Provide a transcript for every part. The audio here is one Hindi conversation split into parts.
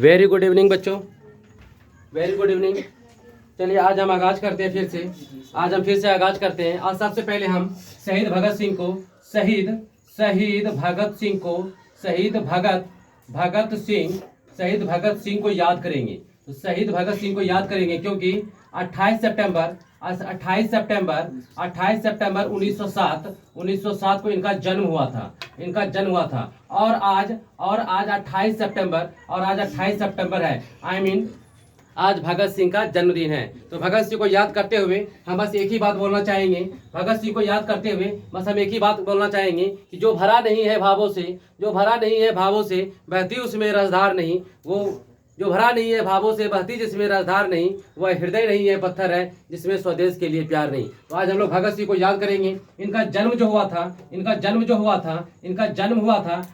वेरी गुड इवनिंग बच्चों, वेरी गुड इवनिंग। चलिए आज हम आगाज करते हैं, फिर से आगाज करते हैं। आज सबसे पहले हम शहीद भगत सिंह को शहीद भगत सिंह को याद करेंगे। तो शहीद भगत सिंह को याद करेंगे क्योंकि 28 सितंबर 1907 को इनका जन्म हुआ था। और आज 28 सितंबर है। आज भगत सिंह का जन्मदिन है। तो भगत सिंह को याद करते हुए हम बस एक ही बात बोलना चाहेंगे। भगत सिंह को याद करते हुए बस हम एक ही बात बोलना चाहेंगे कि जो भरा नहीं है भावों से बहती उसमें रसधार नहीं। वो जो भरा नहीं है भावों से बहती जिसमें रसधार नहीं, वह हृदय नहीं है पत्थर है जिसमें स्वदेश के लिए प्यार नहीं। तो आज हम लोग भगत सिंह को याद करेंगे। इनका जन्म जो हुआ था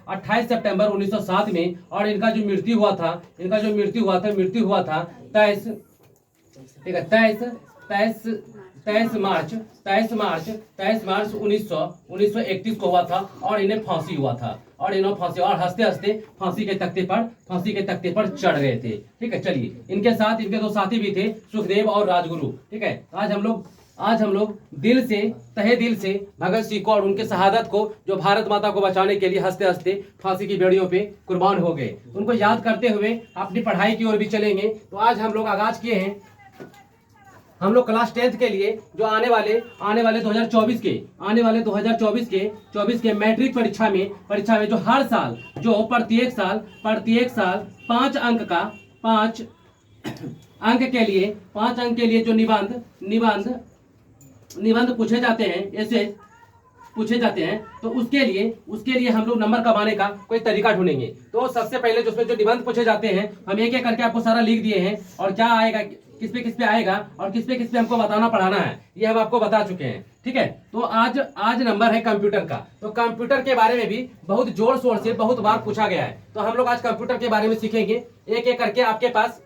28 सितंबर 1907 में, और इनका जो मृत्यु हुआ था 23 मार्च 1931 को हुआ था। और इन्हें फांसी हुआ था और हंसते हंसते फांसी के तख्ते पर चढ़ गए थे। ठीक है, चलिए इनके साथ इनके दो साथी भी थे, सुखदेव और राजगुरु। ठीक है, आज हम लोग तहे दिल से भगत सिंह को और उनके शहादत को, जो भारत माता को बचाने के लिए हंसते हंसते फांसी की बेड़ियों पे कुर्बान हो गए, उनको याद करते हुए अपनी पढ़ाई की ओर भी चलेंगे। तो आज हम लोग आगाज किए हैं, हम लोग क्लास 10th के लिए जो आने वाले 2024 के मैट्रिक परीक्षा में जो हर साल जो प्रत्येक साल 5 अंक के लिए जो निबंध पूछे जाते हैं, ऐसे पूछे जाते हैं, तो उसके लिए हम लोग नंबर कमाने का कोई तरीका ढूंढेंगे। तो सबसे पहले जो निबंध पूछे जाते हैं हम एक एक करके आपको सारा लिख दिए हैं, और क्या आएगा, किस पे आएगा और किस पे हमको बताना पढ़ाना है, ये हम आपको बता चुके हैं। ठीक है, तो आज नंबर है कंप्यूटर का। तो कंप्यूटर के बारे में भी बहुत जोर शोर से बहुत बार पूछा गया है। तो हम लोग आज कंप्यूटर के बारे में सीखेंगे। एक एक करके आपके पास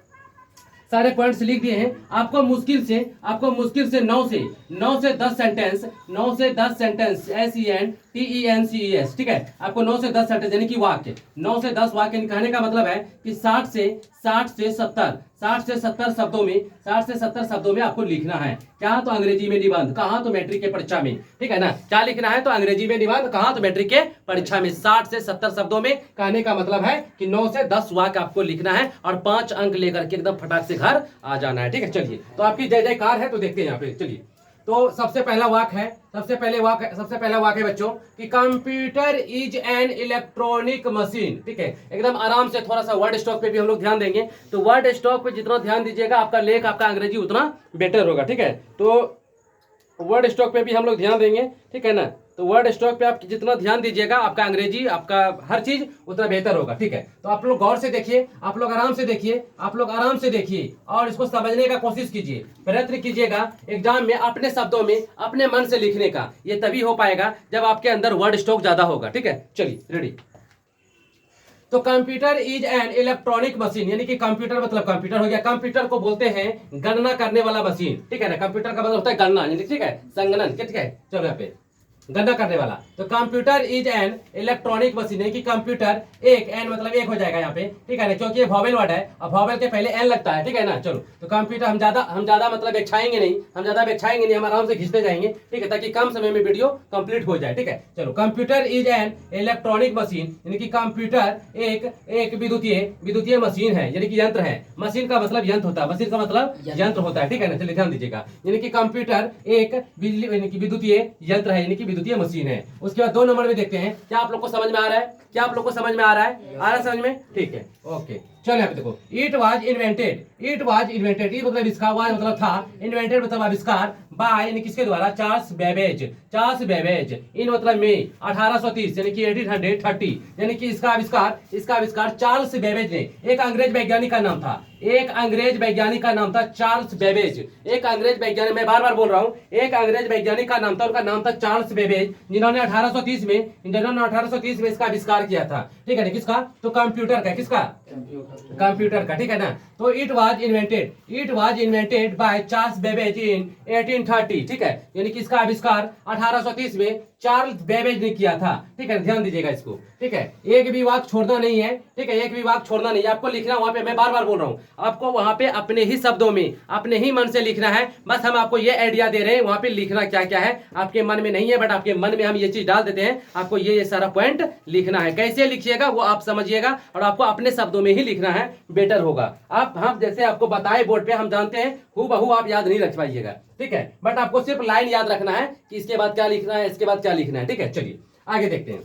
सारे पॉइंट्स लिख दिए हैं। आपको मुश्किल से 9 से 10 सेंटेंस SENTENCES, ठीक है, आपको 9 से 10 सेंटेंस यानी कि वाक्य, 9 से 10 वाक्य कहने का मतलब है कि 60 से 70 शब्दों में आपको लिखना है। क्या? तो अंग्रेजी में निबंध, कहाँ? तो मैट्रिक के परीक्षा में। ठीक है ना, क्या लिखना है? तो अंग्रेजी में निबंध, कहाँ? तो मैट्रिक के परीक्षा में 60 से 70 शब्दों में। कहने का मतलब है कि 9 से 10 वाक्य आपको लिखना है और 5 अंक लेकर के एकदम फटाक से घर आ जाना है। ठीक है, चलिए तो आपकी जय जयकार है। तो देखते हैं यहाँ पे, चलिए। तो सबसे पहला वाक्य है बच्चों कि computer is an electronic machine. ठीक है, एकदम आराम से थोड़ा सा वर्ड स्टॉक पे भी हम लोग ध्यान देंगे। तो वर्ड स्टॉक पे जितना ध्यान दीजिएगा आपका लेख, आपका अंग्रेजी उतना बेटर होगा। ठीक है, तो वर्ड स्टॉक पे भी हम लोग ध्यान देंगे। ठीक है ना, तो वर्ड स्टॉक पे आप जितना ध्यान दीजिएगा आपका अंग्रेजी, आपका हर चीज उतना बेहतर होगा। ठीक है, तो आप लोग गौर से देखिए, आप लोग आराम से देखिए और इसको समझने का कोशिश कीजिए, प्रयत्न कीजिएगा एग्जाम में अपने शब्दों में अपने मन से लिखने का। ये तभी हो पाएगा जब आपके अंदर वर्ड स्टॉक ज्यादा होगा। ठीक है, चलिए रेडी। तो computer is an electronic machine, यानी कि कंप्यूटर मतलब कंप्यूटर हो गया। कंप्यूटर को बोलते हैं गणना करने वाला मशीन। ठीक है ना, कंप्यूटर का मतलब होता है गणना, ठीक है, संगणन। ठीक है, चलो यहाँ पे गणना करने वाला। तो computer is an electronic machine है कि कंप्यूटर, एक एन मतलब एक हो जाएगा यहाँ पे। ठीक है ना, क्योंकि ये वॉवेल वर्ड है और वॉवेल के पहले एन लगता है। ठीक है ना, चलो तो कंप्यूटर हम ज्यादा मतलब बेचाएंगे नहीं, हम आराम से खींचते जाएंगे। ठीक है, ताकि कम समय में वीडियो कंप्लीट हो जाए। ठीक है, चलो computer is an electronic machine, यानी कि कंप्यूटर एक विद्युतीय मशीन है, यानी कि यंत्र है। मशीन का मतलब यंत्र होता है, मशीन का मतलब यंत्र होता है। ठीक है ना, चलिए ध्यान दीजिएगा, यानी कि कंप्यूटर एक विद्युतीय यंत्र है, यानी कि विद्युतीय मशीन है। उसके बाद 2 नंबर में देखते हैं, क्या आप लोग को समझ में आ रहा है? आ रहा है समझ में? ठीक है, ओके। चलो यहाँ पे देखो, इट वाज इन्वेंटेड, इट मतलब इसका, वाज मतलब था, इन्वेंटेड मतलब आविष्कार, बाय यानी किसके द्वारा? Charles Babbage. इन मतलब में 1830 यानी कि 1830, यानी कि इसका आविष्कार चार्ल्स बेबेज ने, एक अंग्रेज वैज्ञानिक का नाम था चार्ल्स बेबेज। एक अंग्रेज वैज्ञानिक, मैं बार बार बोल रहा हूँ, एक अंग्रेज वैज्ञानिक का नाम था, उनका नाम था चार्ल्स बेबेज, जिन्होंने 1830 में इसका आविष्कार किया था। ठीक है, किसका? तो कंप्यूटर का, किसका? कंप्यूटर का, ठीक है ना। तो it was invented by Charles Babbage in 1830, ठीक है, यानी कि इसका आविष्कार 1830 में चार्ल्स बेबेज ने किया था, ठीक है, ध्यान दीजिएगा इसको, ठीक है। एक भी वाक्य छोड़ना नहीं है, ठीक है, एक भी वाक्य छोड़ना नहीं है, आपको लिखना वहां पे, मैं बार बार बोल रहा हूँ, आपको वहां पे अपने ही शब्दों में अपने ही मन से लिखना है। बस हम आपको ये आइडिया दे रहे हैं वहां पे लिखना क्या क्या है, आपके मन में नहीं है, बट आपके मन में हम ये चीज डाल देते हैं, आपको ये सारा पॉइंट लिखना है। कैसे लिखिएगा वो आप समझिएगा, और आपको अपने शब्दों में ही लिखना है, बेटर होगा। आप हम जैसे आपको बताए बोर्ड पे, हम जानते हैं हूबहू आप याद नहीं रख पाइएगा, ठीक है, बट आपको सिर्फ लाइन याद रखना है कि इसके बाद क्या लिखना है, इसके बाद क्या लिखना है, ठीक है। चलिए आगे देखते हैं।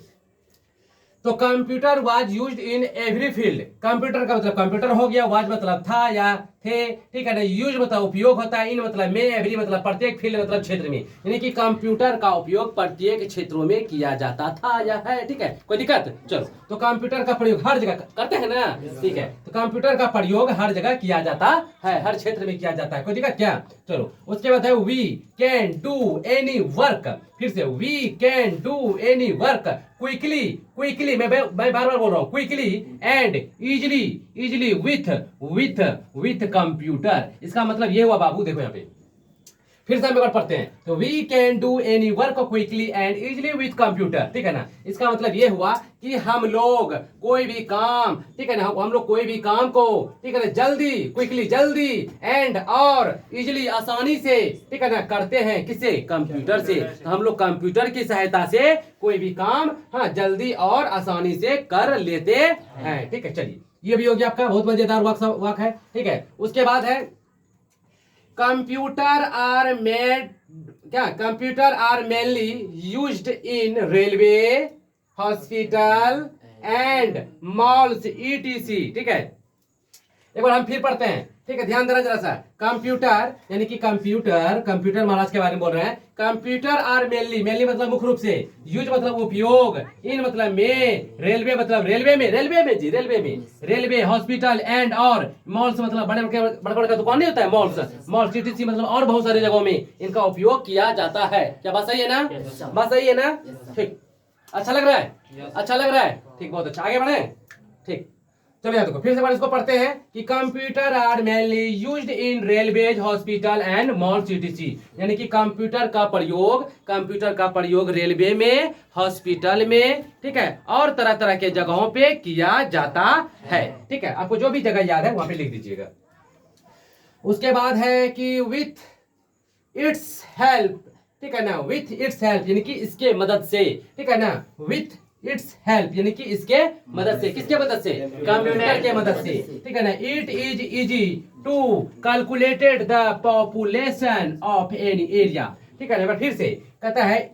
तो computer was used in every field, computer का मतलब कंप्यूटर हो गया, वाज मतलब था या थे, ठीक है ना, यूज मतलब उपयोग होता है, इन मतलब में, एवरी मतलब प्रत्येक, फील्ड मतलब क्षेत्र में, यानी कि कंप्यूटर का उपयोग प्रत्येक क्षेत्रों में किया जाता था या है, ठीक है, कोई दिक्कत। चलो, तो कंप्यूटर का प्रयोग हर जगह करते हैं ना, ठीक है, तो कंप्यूटर का प्रयोग हर जगह किया जाता है, हर क्षेत्र में किया जाता है, कोई दिक्कत क्या। चलो, उसके बाद है we can do any work, फिर से we can do any work quickly मैं बार बार बोल रहा हूँ, quickly and easily with computer. इसका मतलब ये हुआ बाबू, देखो यहाँ पे फिर से हम एक बार पढ़ते हैं। तो we can do any work quickly and easily with computer, ठीक है ना। इसका मतलब ये हुआ कि हम लोग कोई भी काम, ठीक है ना, हम लोग कोई भी काम को, ठीक है ना, जल्दी, क्विकली जल्दी, एंड और इजिली आसानी से, ठीक है ना, करते हैं, किससे, कंप्यूटर से। तो हम लोग कंप्यूटर की सहायता से कोई भी काम, हाँ, जल्दी और आसानी से कर लेते हैं, ठीक है। चलिए, ये भी हो गया आपका बहुत मजेदार वाक्य है, ठीक है। उसके बाद है computer are mainly used in railway, hospital and malls ETC, ठीक है। एक बार हम फिर पढ़ते हैं, ठीक है, ध्यान देना जरा सा। कंप्यूटर यानी कि कंप्यूटर महाराज के बारे में बोल रहे हैं। कंप्यूटर आर मेनली मतलब मुख्य रूप से, यूज मतलब उपयोग, इन मतलब में, रेलवे मतलब रेलवे में, हॉस्पिटल एंड और मॉल्स मतलब बड़े दुकान नहीं होता है, मॉल्स टीटीसी मतलब और बहुत सारी जगहों में इनका उपयोग किया जाता है। क्या बात सही है ना, बात सही है ना, ठीक, अच्छा लग रहा है, अच्छा लग रहा है, ठीक, बहुत अच्छा, आगे बढ़े, ठीक। चलिए देखो फिर से इसको पढ़ते हैं कि computer are mainly used in railways, hospital and malls ETC, यानी कि कंप्यूटर का प्रयोग रेलवे में, हॉस्पिटल में, ठीक है, और तरह तरह के जगहों पे किया जाता है, ठीक है। आपको जो भी जगह याद है वहां पे लिख दीजिएगा। उसके बाद है कि विथ इट्स हेल्प, ठीक है ना, विथ इट्स हेल्प यानी कि इसके मदद से, ठीक है ना, विथ इट्स हेल्प यानी कि इसके मदद से, किसके मदद से, कंप्यूटर के मदद से, ठीक है ना। It is easy to calculated the population of any area, ठीक है ना। फिर से कहता है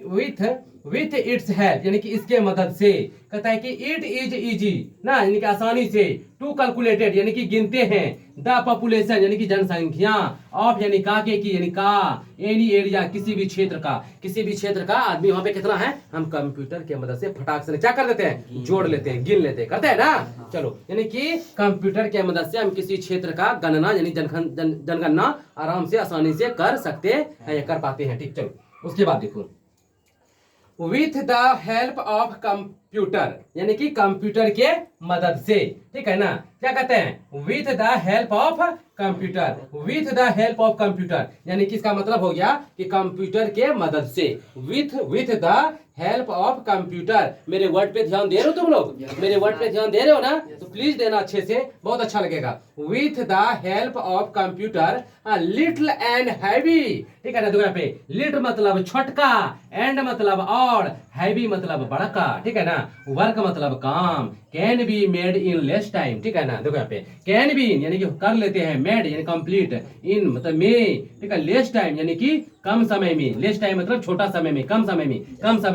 विथ इट्स हेल्प यानी कि इसके मदद से, कहता है कि इट इज इजी ना, यानी कि आसानी से, टू कैलकुलेटेड यानी कि गिनते हैं, द पॉपुलेशन यानी कि जनसंख्या, ऑफ यानी काके की यानी का, एनी एरिया किसी भी क्षेत्र का आदमी वहां पे कितना है, हम कंप्यूटर की मदद से फटाक से क्या कर देते हैं, जोड़ लेते हैं, गिन लेते हैं, करते हैं ना। चलो, यानी कि कंप्यूटर की मदद से हम किसी क्षेत्र का गणना यानी जनगणना आराम से आसानी से कर सकते हैं, कर पाते हैं, ठीक। चलो, उसके बाद देखो with the help of computer यानी कि कंप्यूटर के मदद से, ठीक है ना। क्या कहते हैं, with the help of computer यानी कि इसका मतलब हो गया कि कंप्यूटर के मदद से, with the help of computer. मेरे वर्ड पे ध्यान दे रहे हो तुम लोग, मेरे वर्ड पे ध्यान दे रहे हो ना, तो प्लीज देना अच्छे से, बहुत अच्छा लगेगा। With the help of computer little and heavy, ठीक है ना। देखो यहाँ पे लिटिल मतलब छोटका, एंड मतलब और, हैवी मतलब बड़का, ठीक है ना। वर्क मतलब काम, can be made in less time, ठीक है ना। देखो यहाँ पे कैन बी यानी कि कर लेते हैं, मेड यानी कंप्लीट, इन मतलब में, ठीक है, लेस टाइम यानी कि कम समय में, लेस टाइम मतलब छोटा समय में, कम समय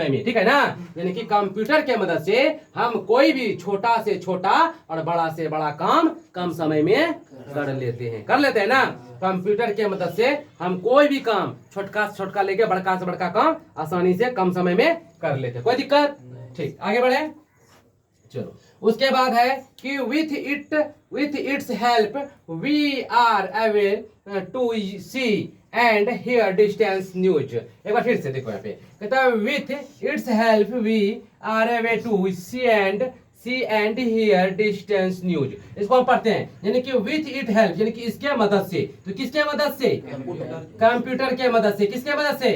में, ठीक है ना। यानी कि कंप्यूटर के मदद से हम कोई भी छोटा से छोटा और बड़ा से बड़ा काम कम समय में कर लेते हैं ना। कंप्यूटर के मदद से हम कोई भी काम छोटका से छोटका लेके बड़का से बड़का काम आसानी से कम समय में कर लेते हैं, कोई दिक्कत, ठीक। आगे बढ़े, चलो। उसके बाद है कि with its help we are able to see and hear distance news. एक बार फिर से देखो यहाँ पे कहता है with its help we are able to see and see and hear distance news. इसको हम पढ़ते हैं, यानी कि विथ इट हेल्प, यानी कि इसके मदद से। तो किसके मदद से? कंप्यूटर के मदद से। किसके मदद से?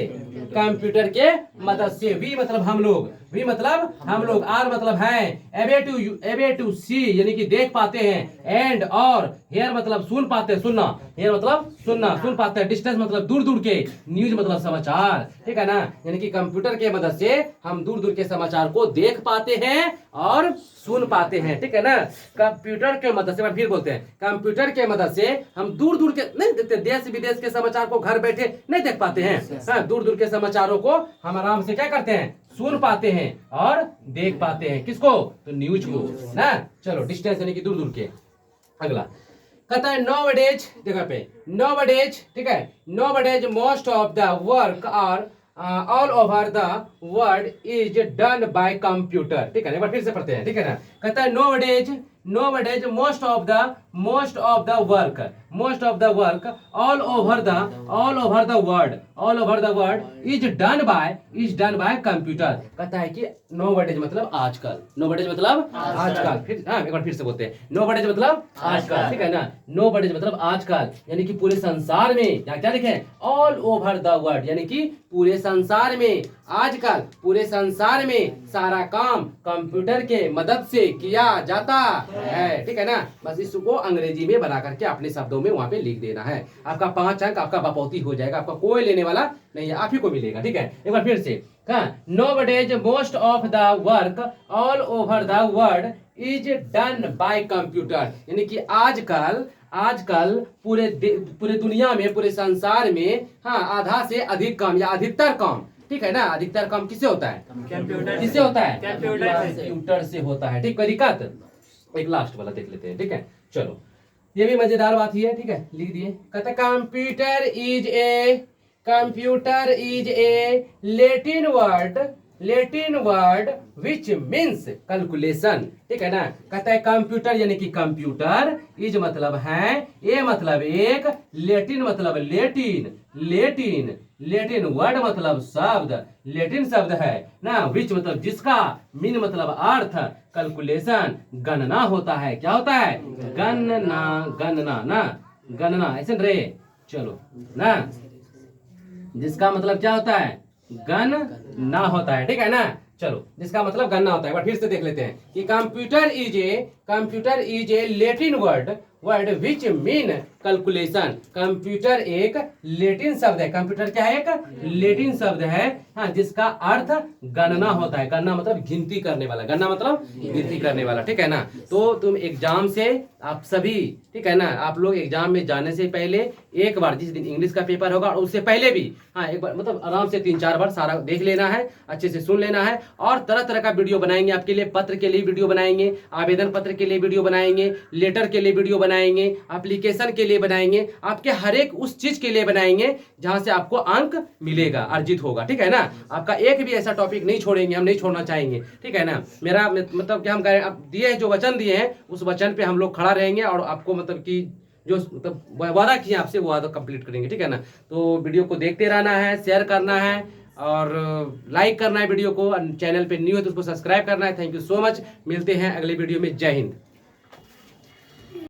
कंप्यूटर के मदद से। वी मतलब हम लोग, वी मतलब हम लोग, आर मतलब है, एबे टू सी यानी कि देख पाते हैं, एंड और हेयर मतलब सुन पाते हैं, सुनना, हेयर मतलब सुनना, सुन पाते हैं, डिस्टेंस मतलब दूर दूर के, न्यूज मतलब समाचार, ठीक है ना। यानी कि कंप्यूटर के मदद से हम दूर दूर के समाचार को देख पाते हैं और सुन पाते हैं, ठीक है ना। कंप्यूटर के मदद से, फिर बोलते हैं, कंप्यूटर के मदद से हम दूर दूर के नहीं देखते, देश विदेश के समाचार को घर बैठे नहीं देख पाते हैं, हाँ, दूर दूर के समाचारों को हम आराम से क्या करते हैं? सुन पाते हैं और देख पाते हैं। किसको? तो न्यूज को ना। चलो, डिस्टेंस यानी कि दूर दूर के। अगला कहता है nowadays, जगह पे nowadays, ठीक है, nowadays most of the work are all over the world is done by computer, ठीक है। एक बार फिर से पढ़ते हैं, ठीक है ना। कहता है nowadays most of the work all over the world is done by computer। कहता है कि nowadays मतलब आजकल, nowadays मतलब आजकल। फिर एक बार फिर से बोलते हैं, nowadays मतलब आजकल, ठीक है ना। nowadays मतलब आजकल, यानी कि पूरे संसार में, या क्या लिखे? ऑल ओवर द वर्ल्ड, यानी कि पूरे संसार में, आजकल पूरे संसार में सारा काम कंप्यूटर के मदद से किया जाता है, ठीक है ना। बस इसको अंग्रेजी में बना करके अपने शब्दों में वहां पे लिख देना है। आपका 5 अंक आपका बपौती हो जाएगा, आपका कोई लेने वाला नहीं है, आप ही को मिलेगा, ठीक है। एक बार फिर से, nowadays most of the work all over the world is done by computer, यानी कि आजकल पूरे दुनिया में, पूरे संसार में, हाँ, आधा से अधिक काम या अधिकतर काम, ठीक है ना। अधिकतर काम किससे होता है? कंप्यूटर। किससे होता है? कंप्यूटर से होता है, ठीक। दिक्कत एक लास्ट वाला देख लेते हैं, ठीक है। चलो, ये भी मजेदार बात ही है, ठीक है, लिख दिए। कहते computer is a Latin word which means calculation, ठीक है ना। कहता है कंप्यूटर यानी कि कंप्यूटर, इज मतलब है, ए मतलब एक, लेटिन मतलब लेटिन वर्ड मतलब शब्द, लेटिन शब्द है ना, विच मतलब जिसका, मीन मतलब अर्थ, कैलकुलेशन गणना होता है। क्या होता है? गणना ऐसे रे। चलो ना, जिसका मतलब क्या होता है? गणना होता है, ठीक है ना। चलो, जिसका मतलब गणना होता है। फिर से देख लेते हैं कि computer is a Latin word which mean calculation. Computer एक लेटिन शब्द है। कंप्यूटर क्या है? एक लेटिन शब्द है, हाँ, जिसका अर्थ गणना होता है। गणना मतलब गिनती करने वाला, गणना मतलब गिनती करने वाला, ठीक है ना। तो तुम एग्जाम से, आप सभी, ठीक है ना, आप लोग एग्जाम में जाने से पहले एक बार, जिस दिन इंग्लिश का पेपर होगा और उससे पहले भी, हाँ, एक बार मतलब आराम से 3-4 बार सारा देख लेना है, अच्छे से सुन लेना है। और तरह तरह का वीडियो बनाएंगे आपके लिए, पत्र के लिए वीडियो बनाएंगे, आवेदन पत्र के लिए वीडियो बनाएंगे, लेटर के लिए वीडियो बनाएंगे, एप्लीकेशन के लिए बनाएंगे, आपके हर एक उस चीज के लिए बनाएंगे जहां से आपको अंक मिलेगा, अर्जित होगा, ठीक है ना। आपका एक भी ऐसा टॉपिक नहीं छोड़ेंगे, हम नहीं छोड़ना चाहेंगे, ठीक है ना। मेरा मतलब कि हम आप दिए जो वचन दिए हैं, उस वचन पे हम लोग खड़ा रहेंगे और आपको मतलब कि जो मतलब वादा किया आपसे, वो वादा कंप्लीट करेंगे, ठीक है ना। तो वीडियो को देखते रहना है, शेयर करना है और लाइक करना है वीडियो को। चैनल पे न्यू है तो उसको सब्सक्राइब करना है। थैंक यू सो मच, मिलते हैं अगले वीडियो में। जय हिंद।